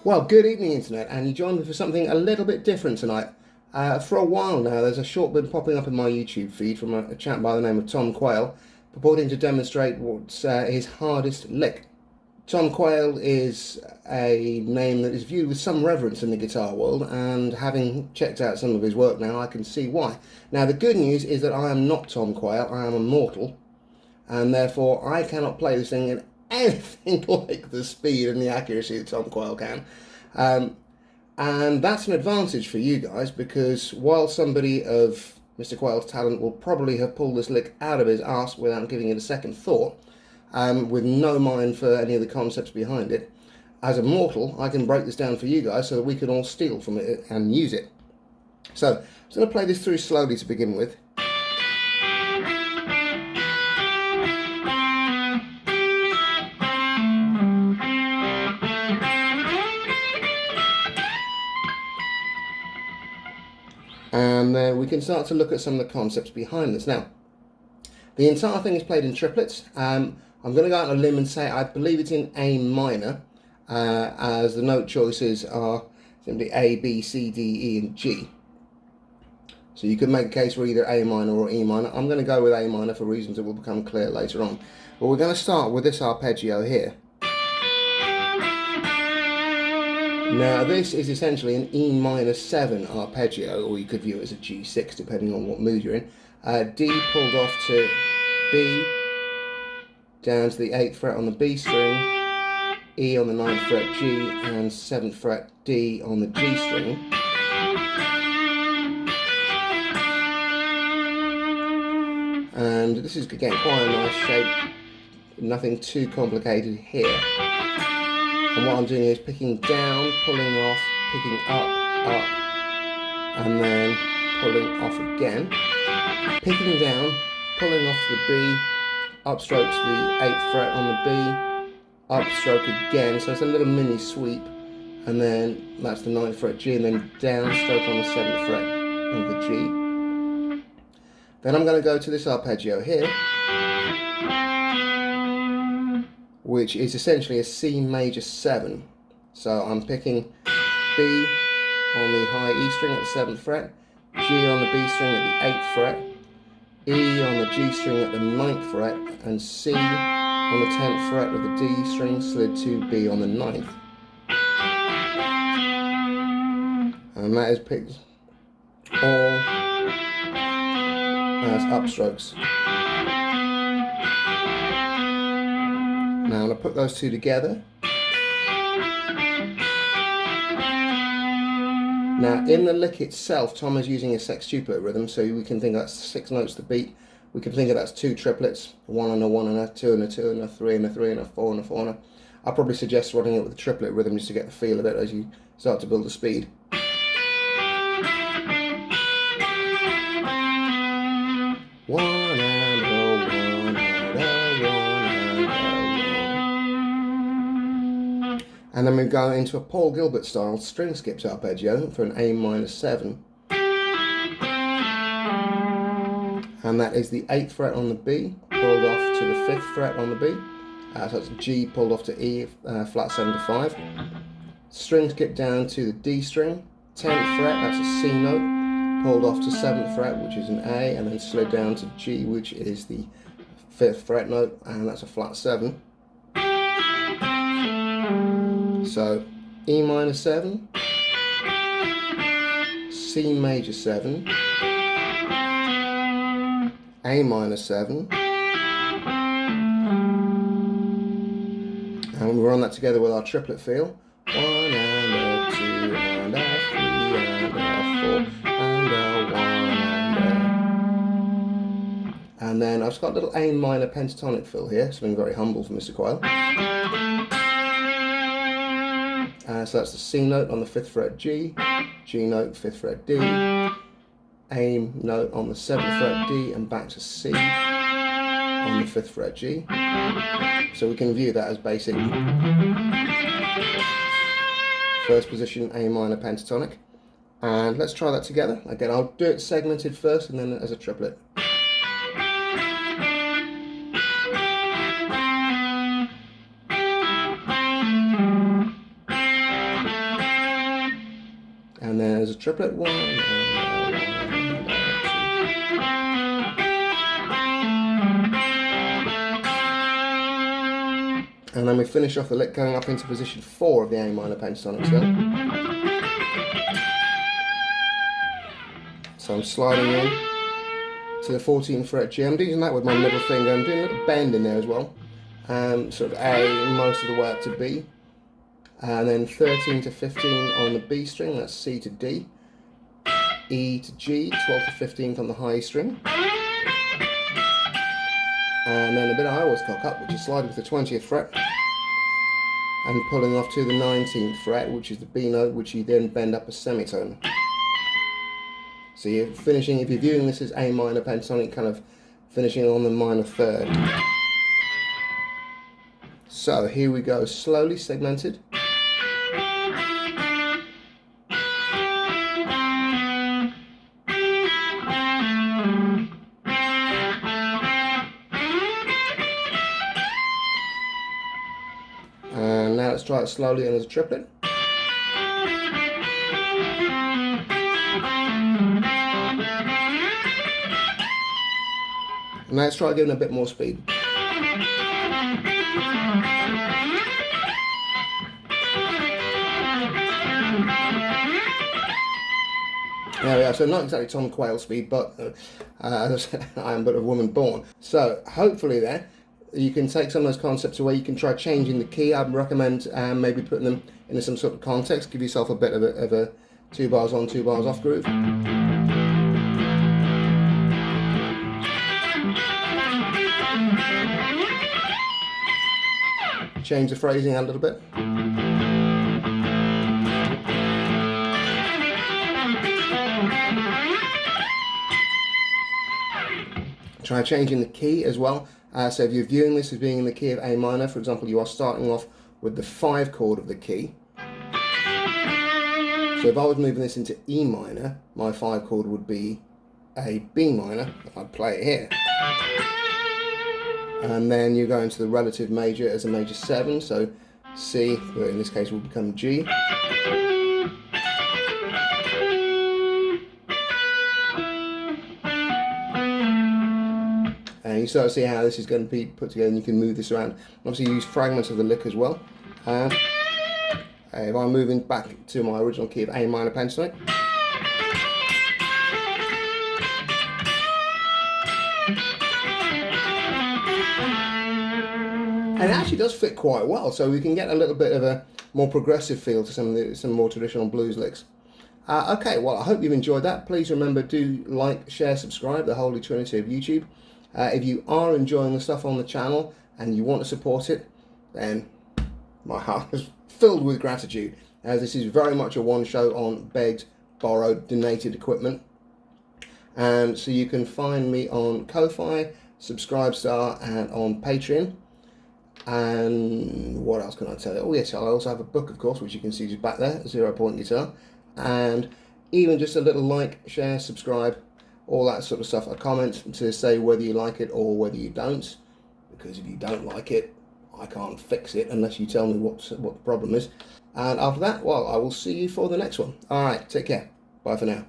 Well, good evening, Internet, and you joined me for something a little bit different tonight. For a while now, there's a short been popping up in my YouTube feed from a chap by the name of Tom Quayle, purporting to demonstrate what's his hardest lick. Tom Quayle is a name that is viewed with some reverence in the guitar world, and having checked out some of his work now, I can see why. Now, the good news is that I am not Tom Quayle, I am a mortal, and therefore I cannot play this thing in anything like the speed and the accuracy that Tom Quayle can. And that's an advantage for you guys, because while somebody of Mr. Quayle's talent will probably have pulled this lick out of his arse without giving it a second thought, with no mind for any of the concepts behind it, as a mortal I can break this down for you guys so that we can all steal from it and use it. So I'm just going to play this through slowly to begin with. And then we can start to look at some of the concepts behind this. Now, the entire thing is played in triplets. I'm going to go out on a limb and say I believe it's in A minor, as the note choices are simply A, B, C, D, E, and G. So you could make a case for either A minor or E minor. I'm going to go with A minor for reasons that will become clear later on. But we're going to start with this arpeggio here. Now this is essentially an E-7 arpeggio, or you could view it as a G6 depending on what mood you're in. D pulled off to B, down to the 8th fret on the B string, E on the 9th fret G, and 7th fret D on the G string. And this is again quite a nice shape, nothing too complicated here. And what I'm doing is picking down, pulling off, picking up, and then pulling off again. Picking down, pulling off to the B, upstroke to the 8th fret on the B, upstroke again, so it's a little mini sweep, and then that's the 9th fret G, and then downstroke on the 7th fret of the G. Then I'm going to go to this arpeggio here, which is essentially a C major 7. So I'm picking B on the high E string at the 7th fret, G on the B string at the 8th fret, E on the G string at the 9th fret, and C on the 10th fret of the D string slid to B on the 9th. And that is picked all as upstrokes. Now I'm going to put those two together. Now in the lick itself, Tom is using a sextuplet rhythm, so we can think that's 6 notes to beat. We can think of that's 2 triplets, 1 and a 1 and a 2 and a 2 and a 3 and a 3 and a 4 and a 4 and a... I'll probably suggest running it with a triplet rhythm just to get the feel of it as you start to build the speed. One and a 1 and a 1 and a 1. And then we go into a Paul Gilbert style string skipped arpeggio for an A-7. And that is the 8th fret on the B, pulled off to the 5th fret on the B. So that's G pulled off to E, flat 7 to 5. String skip down to the D string, 10th fret, that's a C note, pulled off to 7th fret, which is an A, and then slid down to G, which is the 5th fret note, and that's a flat 7. So E-7, C major 7, A-7, and we run that together with our triplet feel. 1 and a 2 and a 3 and a 4 and a 1 and then I've just got a little A minor pentatonic fill here, something very humble from Mr. Quayle. So that's the C note on the 5th fret G, G note 5th fret D, A note on the 7th fret D, and back to C on the 5th fret G. So we can view that as basic first position A minor pentatonic. And let's try that together. Again, I'll do it segmented first and then as a triplet. a triplet. 1, and then we finish off the lick going up into position 4 of the A minor pentatonic scale. So I'm sliding in to the 14th fret G. I'm doing that with my middle finger. I'm doing a little bend in there as well. Sort of A most of the way up to B. And then 13 to 15 on the B string, that's C to D. E to G, 12 to 15th on the high string. And then a bit I always cock up, which is sliding to the 20th fret and pulling off to the 19th fret, which is the B note, which you then bend up a semitone. So you're finishing, if you're viewing this as A minor pentatonic, kind of finishing on the minor third. So here we go, slowly segmented. And now let's try it slowly and as a triplet. And let's try giving a bit more speed. There we are, so not exactly Tom Quayle speed, but as I said, I am but a woman born. So hopefully there, you can take some of those concepts away. You can try changing the key. I'd recommend maybe putting them into some sort of context. Give yourself a bit of a 2 bars on, 2 bars off groove. Change the phrasing out a little bit. Try changing the key as well. So if you're viewing this as being in the key of A minor, for example, you are starting off with the 5 chord of the key. So if I was moving this into E minor, my 5 chord would be a B minor. I'd play it here. And then you go into the relative major as a major 7, so C, but in this case will become G. And you start to see how this is going to be put together, and you can move this around. Obviously use fragments of the lick as well. If I'm moving back to my original key of A minor pentatonic. And it actually does fit quite well, so we can get a little bit of a more progressive feel to some more traditional blues licks. Okay, well, I hope you've enjoyed that. Please remember, do like, share, subscribe, the holy trinity of YouTube. If you are enjoying the stuff on the channel and you want to support it, then my heart is filled with gratitude, as this is very much a one show on begged, borrowed, donated equipment. And so you can find me on Ko-Fi, Subscribestar, and on Patreon. And what else can I tell you? Oh yes, I also have a book, of course, which you can see just back there, 0 Point Guitar. And even just a little like, share, subscribe, all that sort of stuff, a comment to say whether you like it or whether you don't, because if you don't like it, I can't fix it unless you tell me what the problem is. And after that, well, I will see you for the next one. Alright, take care. Bye for now.